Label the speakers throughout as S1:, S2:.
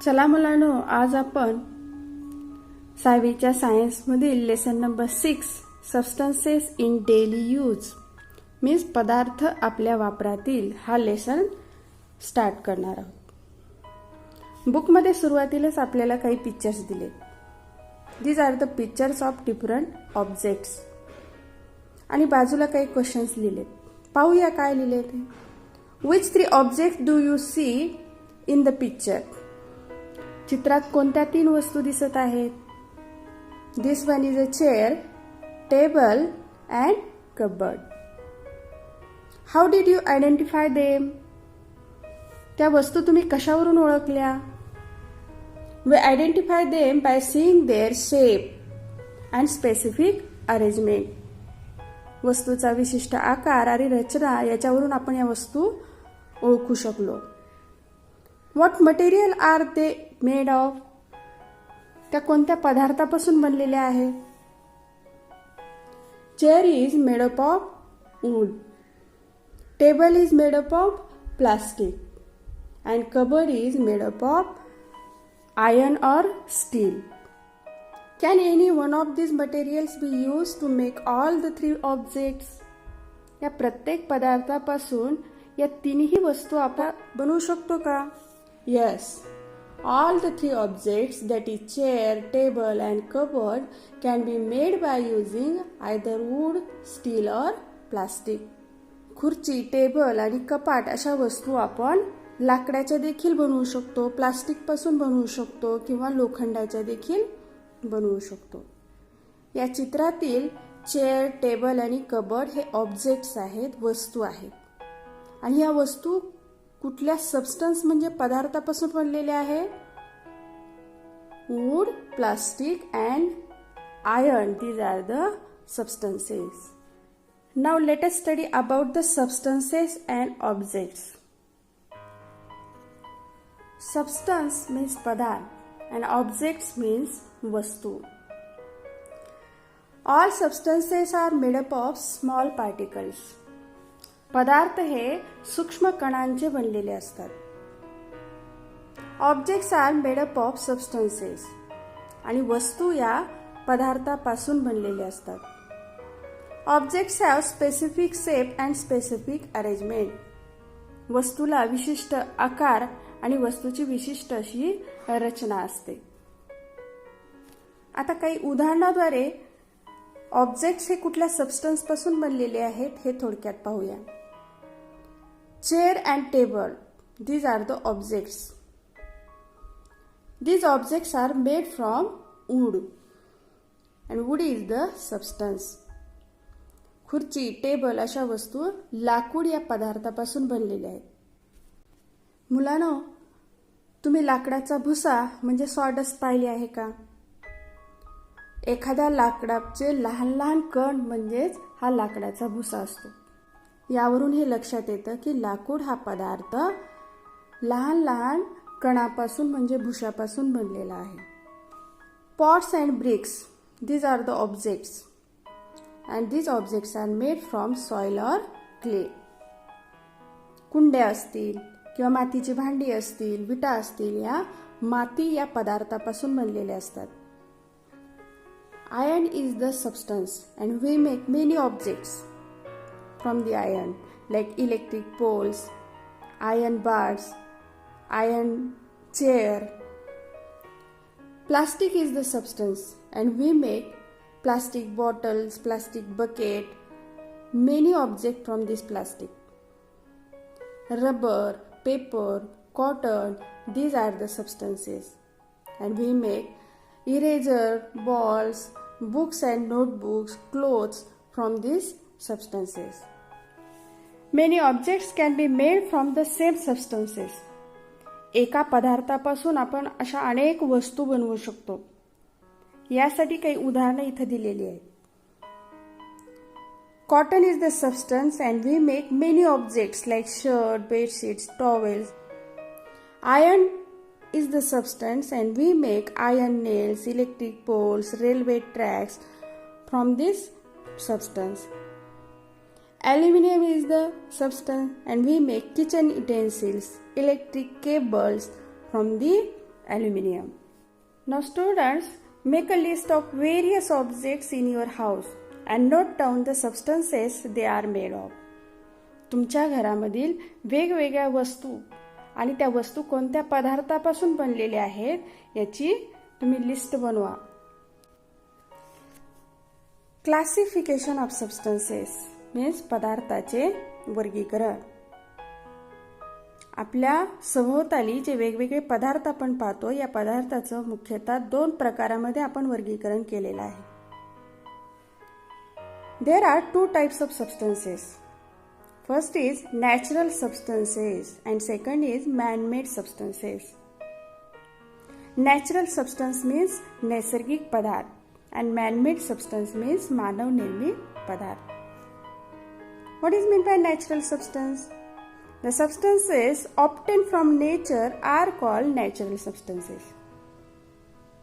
S1: चला मुलांनो, आज आपण 6वीच्या सायन्समधील lesson number 6 substances in daily use means पदार्थ आपल्या वापरातील हा लेसन स्टार्ट करणार आहोत. बुकमध्ये सुरुवातीलाच आपल्याला काही पिक्चर्स दिले. These are the pictures of different objects आणि बाजूला काही क्वेश्चन्स लिहिलेत. पाहूया काय लिहिले ते. Which 3 object do you see in the picture. चित्रात कोणत्या 3 वस्तू दिसत आहेत? This one is a chair, table and cupboard. How did you identify them. त्या वस्तू तुम्ही कशावरून ओळखल्या? We identify them by seeing their shape and specific arrangement. वस्तूचा विशिष्ट आकार आणि रचना याच्यावरून आपण या वस्तू ओळखू शकलो. What material are they made of. त्या कोणत्या पदार्थापासून बनलेल्या आहेत? Chair is made up of wood, table is made up of plastic and cupboard is made up of iron और steel. Can any one of these materials be used to make all the 3 objects. या प्रत्येक पदार्थापासून या 3ही वस्तू आपण बनवू शकतो का? Yes. All the 3 objects, that is chair, table and cupboard, can be made by using either wood, steel or plastic. खुर्ची, टेबल आणि कपाट अशा वस्तू आपण लाकडाच्या देखील बनवू शकतो, प्लास्टिक पासून बनवू शकतो किंवा लोखंडाच्या देखील बनवू शकतो. या चित्रातील चेअर, टेबल आणि कबर्ड हे ऑब्जेक्ट्स आहेत, वस्तू आहेत. आणि या वस्तू कुठल्या सबस्टन्स म्हणजे पदार्थापासून बनलेल्या आहेत? Wood, plastic and iron. These are the substances. Now let us study about the substances and objects. Substance means पदार्थ and objects means वस्तू. All substances are made up of small particles. पदार्थ हे सूक्ष्म कणांचे बनलेले असतात. Objects are made up of substances आणि वस्तू या पदार्थापासून बनलेले असतात. Objects have specific shape and specific arrangement. वस्तूला विशिष्ट आकार आणि वस्तूची विशिष्ट अशी रचना असते. आता काही उदाहरणाद्वारे ऑब्जेक्ट्स हे कुठल्या सबस्टन्स पासून बनलेले आहेत हे थोडक्यात पाहूया. Chair and table, these are the objects. These objects are made from wood and wood is the substance. खुर्ची, टेबल अशा वस्तू लाकूड या पदार्थापासून बनलेल्या आहेत. मुलांनो, तुम्ही लाकडाचा भुसा म्हणजे सॉडस्ट पाहिले आहे का? एखाद्या लाकडाचे लहान लहान कण म्हणजेच हा लाकडाचा भुसा असतो. यावरून हे लक्षात येतं की लाकूड हा पदार्थ लहान लहान कणापासून म्हणजे भुशापासून बनलेला आहे. Pots and bricks, these are the objects and these objects are made from soil और क्ले. कुंड्या असतील किंवा मातीची भांडी असतील, विटा असतील, या माती या पदार्थापासून बनलेल्या असतात. Iron is the substance and we make many objects from the iron like electric poles, iron bars, iron chair. Plastic is the substance and we make plastic bottles, plastic bucket, many objects from this plastic. Rubber, paper, cotton, these are the substances and we make eraser, balls, books and notebooks, clothes from these substances. Many objects can be made from the same substances. एका पदार्थापासून आपण अशा अनेक वस्तू बनवू शकतो. यासाठी काही उदाहरणे इथे दिलेली आहेत. Cotton is the substance and we make many objects like shirt, bed sheets, towels. Iron is the substance and we make iron nails, electric poles, railway tracks from this substance. Aluminium is the substance and we make kitchen utensils, electric cables from the aluminium. Now students, make a list of various objects in your house and note down the substances they are made of. तुमच्या घरामधील वेगवेगळ्या वस्तू आणि त्या वस्तू कोणत्या पदार्थापासून बनलेल्या आहेत याची तुम्ही लिस्ट बनवा. क्लासिफिकेशन ऑफ सबस्टन्सेस मीन्स पदार्थाचे वर्गीकरण. आपल्या सभोवताली जे वेगवेगळे पदार्थ आपण पाहतो या पदार्थाचं मुख्यतः 2 प्रकारामध्ये आपण वर्गीकरण केलेलं आहे. There are 2 types of substances. First is natural substances and second is man-made substances. Natural substance means नैसर्गिक पदार्थ and man-made substance means मानव निर्मित पदार्थ. What is meant by natural substance? The substances obtained from nature are called natural substances.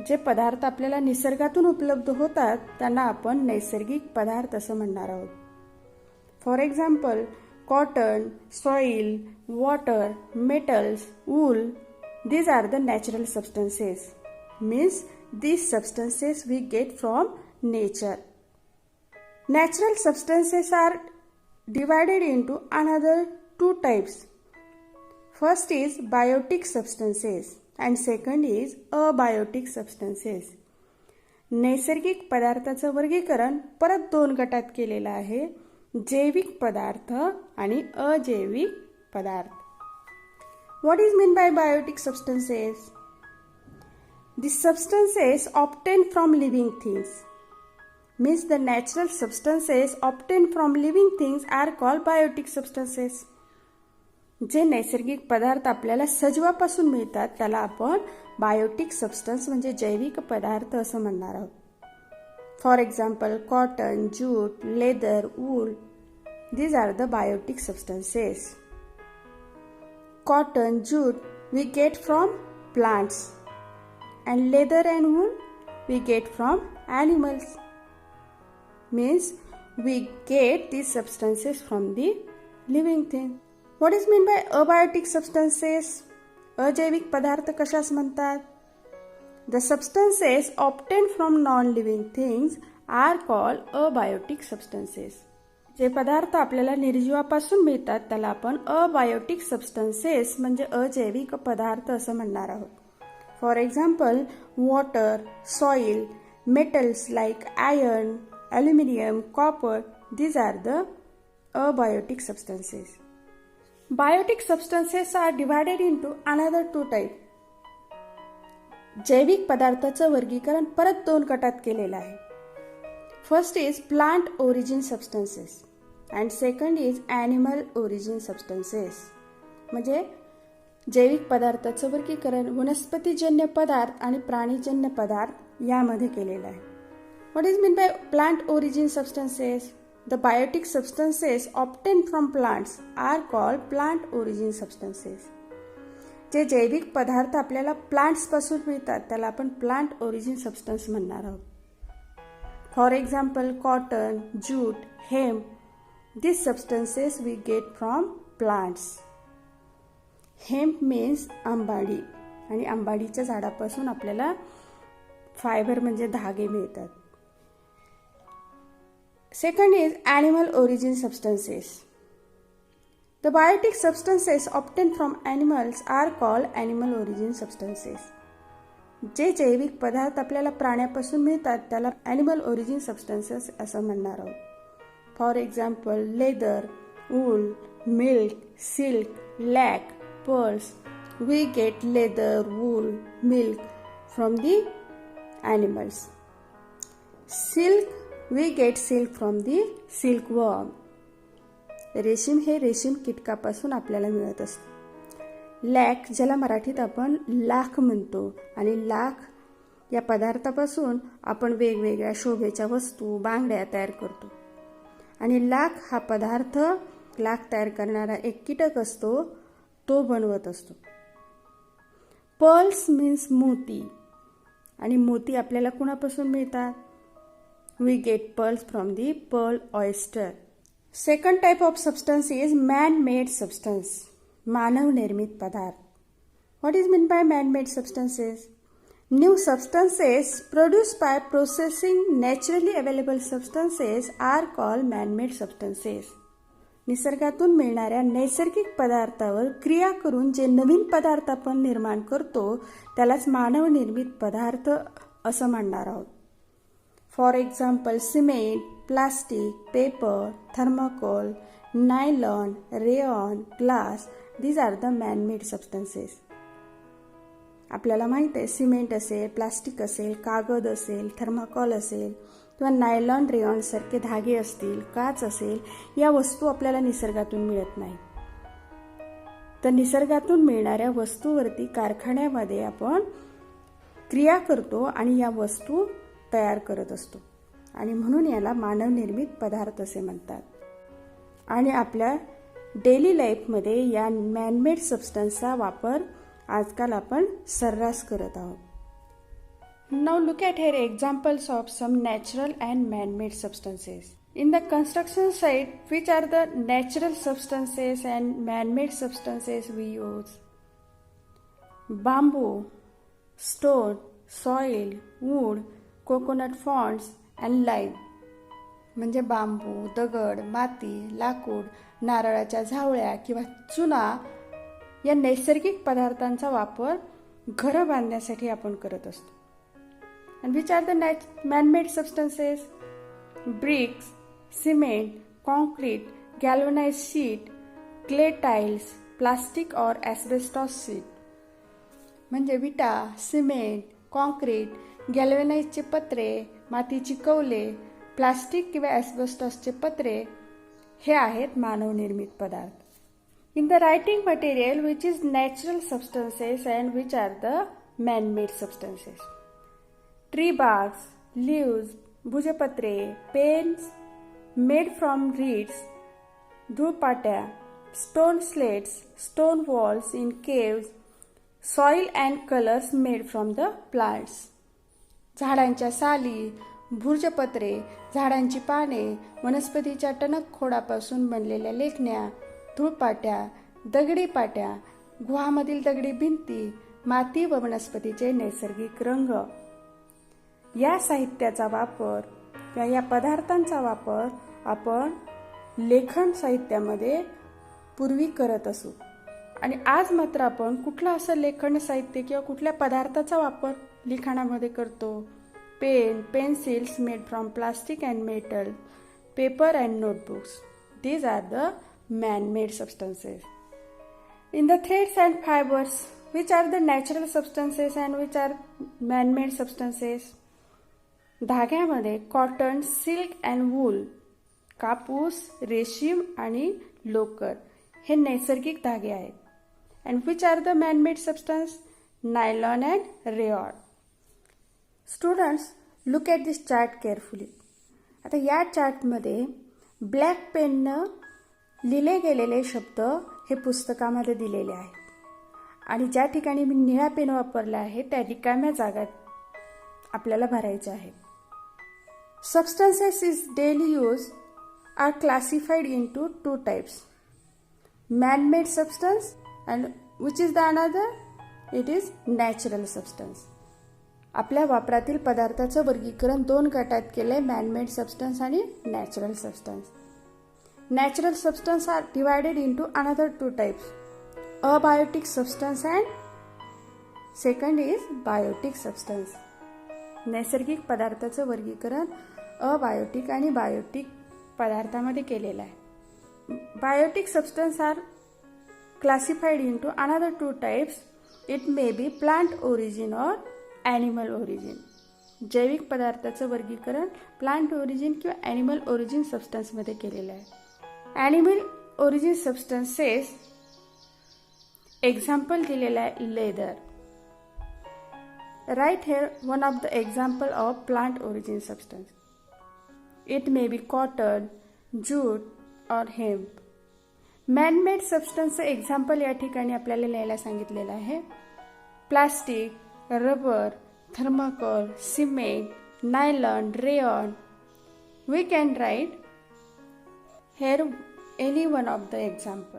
S1: जे पदार्थ आपल्याला निसर्गातून उपलब्ध होतात त्यांना आपण नैसर्गिक पदार्थ असं म्हणणार आहोत. For example cotton, soil, water, metals, wool, these are the natural substances. Means these substances we get from nature. Natural substances are divided into another 2 types. First is biotic substances and second is abiotic substances. नैसर्गिक पदार्थाचं वर्गीकरण परत 2 गटात केलेलं आहे, जैविक पदार्थ आणि अजैविक पदार्थ. What is meant by biotic substances? The substances obtained from living things. Means the natural substances obtained from living things are called biotic substances. जे नैसर्गिक पदार्थ आपल्याला सजीवापासून मिळतात त्याला आपण बायोटिक सबस्टन्स म्हणजे जैविक पदार्थ असं म्हणणार आहोत. For example cotton, jute, leather, wool, these are the biotic substances. Cotton, jute we get from plants and leather and wool we get from animals. Means we get these substances from the living thing. What is meant by abiotic substances? अजैविक पदार्थ कशास म्हणतात? The substances obtained from non-living things are called abiotic substances. जे पदार्थ आपल्याला निर्जीवापासून मिळतात त्याला आपण abiotic substances म्हणजे अजैविक पदार्थ असं म्हणणार आहोत. For example water, soil, metals like iron, aluminum, copper, these are the abiotic substances. Biotic substances are divided into another 2 types. जैविक पदार्थाचं वर्गीकरण परत 2 गटात केलेलं आहे. First is plant origin substances and second is animal origin substances. म्हणजे जैविक पदार्थाचं वर्गीकरण वनस्पतीजन्य पदार्थ आणि प्राणीजन्य पदार्थ यामध्ये केलेलं आहे. What is meant by plant origin substances? The biotic substances obtained from plants are called plant origin substances. जे जैविक पदार्थ आपल्याला प्लांट्स पासून मिळतात त्याला आपण प्लांट ओरिजिन सबस्टन्स म्हणणार आहोत. For example cotton, jute, hemp, these substances we get from plants. Hemp means आंबाडी आणि आंबाडीच्या झाडापासून आपल्याला फायबर म्हणजे धागे मिळतात. Second is animal origin substances. The biotic substances obtained from animals are called animal origin substances. जे जैविक पदार्थ आपल्याला प्राण्यापासून मिळतात त्याला animal origin substances असं म्हणणार आहोत. For example leather, wool, milk, silk, lac, pearls. We get leather, wool, milk from the animals. Silk we get silk from the silkworm. रेशीम हे रेशीम कीटकापासून आपल्याला मिळत असतं. लॅक ज्याला मराठीत आपण लाख म्हणतो आणि लाख या पदार्थापासून आपण वेगवेगळ्या शोभेच्या वस्तू, बांगड्या तयार करतो. आणि लाख हा पदार्थ लाख तयार करणारा एक कीटक असतो तो बनवत असतो. पर्ल्स मीन्स मोती आणि मोती आपल्याला कुणापासून मिळतात? We get pearls from the pearl oyster. Second type of substance is man-made substance, मानव निर्मित पदार्थ. What is meant by man-made substances? New substances produced by processing naturally available substances are called man-made substances. निसर्गातून मिळणाऱ्या नैसर्गिक पदार्थावर क्रिया करून जे नवीन पदार्थ आपण निर्माण करतो त्यालाच मानव निर्मित पदार्थ असं म्हणणार आहोत. For example cement, plastic, paper, thermocol, nylon, rayon, glass, these are the man made substances. आपल्याला माहीत आहे सिमेंट असेल, प्लास्टिक असेल, कागद असेल, थर्माकोल असेल किंवा नायलॉन, रेयॉन सारखे धागे असतील, काच असेल, या वस्तू आपल्याला निसर्गातून मिळत नाही. तर निसर्गातून मिळणाऱ्या वस्तूवरती कारखान्यामध्ये आपण क्रिया करतो आणि या वस्तू तयार करत असतो आणि म्हणून याला मानवनिर्मित पदार्थ असे म्हणतात. आणि आपल्या डेली लाईफमध्ये या मॅनमेड सबस्टन्सचा वापर आजकाल आपण सर्रास करत आहोत. Now look at here examples of some natural and man-made substances. In the construction site, which are the natural substances and man-made substances we use? Bamboo, stone, soil, wood, coconut fronds and lime. म्हणजे बांबू, दगड, माती, लाकूड, नारळाच्या झावळ्या किंवा चुना या नैसर्गिक पदार्थांचा वापर घरं बांधण्यासाठी आपण करत असतो. And which are the man-made substances? Bricks, cement, concrete, galvanized sheet, clay tiles, plastic or asbestos sheet. म्हणजे विटा, सिमेंट, कॉन्क्रीट, गॅल्वनाइजचे पत्रे, मातीची कौले, प्लास्टिक किंवा ॲस्बेस्टॉसचे पत्रे हे आहेत मानवनिर्मित पदार्थ. In the writing material, which is natural substances and which are the man-made substances? Tree barks, leaves, भुजपत्रे, pens made from reeds, धूळपाट्या, stone slates, stone walls in caves, soil and colors made from the plants. झाडांच्या साली, भुर्जपत्रे, झाडांची पाने, वनस्पतीच्या टणक खोडापासून बनलेल्या लेखण्या, धूळपाट्या, दगडी पाट्या, गुहामधील दगडी भिंती, माती व वनस्पतीचे नैसर्गिक रंग या साहित्याचा वापर किंवा या पदार्थांचा वापर आपण लेखन साहित्यामध्ये पूर्वी करत असू. आणि आज मात्र आपण कुठलं असं लेखन साहित्य किंवा कुठल्या पदार्थाचा वापर लिखाणामध्ये करतो? Pen, pencils made from plastic and metal, paper and notebooks. These are the man-made substances. In the threads and fibers, which are the natural substances and which are man-made substances? धाग्यामध्ये कॉटन, सिल्क अँड वूल, कापूस, रेशीम आणि लोकर हे नैसर्गिक धागे आहेत. And which are the man-made substance? Nylon and rayon. Students, look at this chart carefully. आता या चार्टमध्ये ब्लॅक पेननं लिहिले गेलेले शब्द हे पुस्तकामध्ये दिलेले आहेत आणि ज्या ठिकाणी मी निळा पेन वापरला आहे त्या रिकाम्या जागा आपल्याला भरायच्या आहेत. Substances is daily use are classified into two types. Man-made substance and which is the another? It is natural substance. आपल्या वापरातील पदार्थाचं वर्गीकरण दोन गटात केले, मॅनमेड सबस्टन्स आणि natural substance. Natural substances are divided into another two types, abiotic substance and second is biotic substance. नैसर्गिक पदार्थाचं वर्गीकरण अबायोटिक आणि बायोटिक पदार्थामध्ये केलेलं आहे. Biotic substances are classified into another two types. It may be plant origin or animal origin. जैविक पदार्थाचं वर्गीकरण प्लांट ओरिजिन किंवा ॲनिमल ओरिजिन सबस्टन्समध्ये केलेलं आहे. ॲनिमल ओरिजिन सबस्टन्सेस एक्झाम्पल दिलेलं आहे leather. Write here one of the example of plant origin substance. It may be cotton, jute और हेम्प. मॅनमेड सबस्टन्सचं एक्झाम्पल या ठिकाणी आपल्याला लिहायला सांगितलेलं आहे. Plastic, rubber, thermocol, cement, nylon, rayon. We can write Here any one of the example.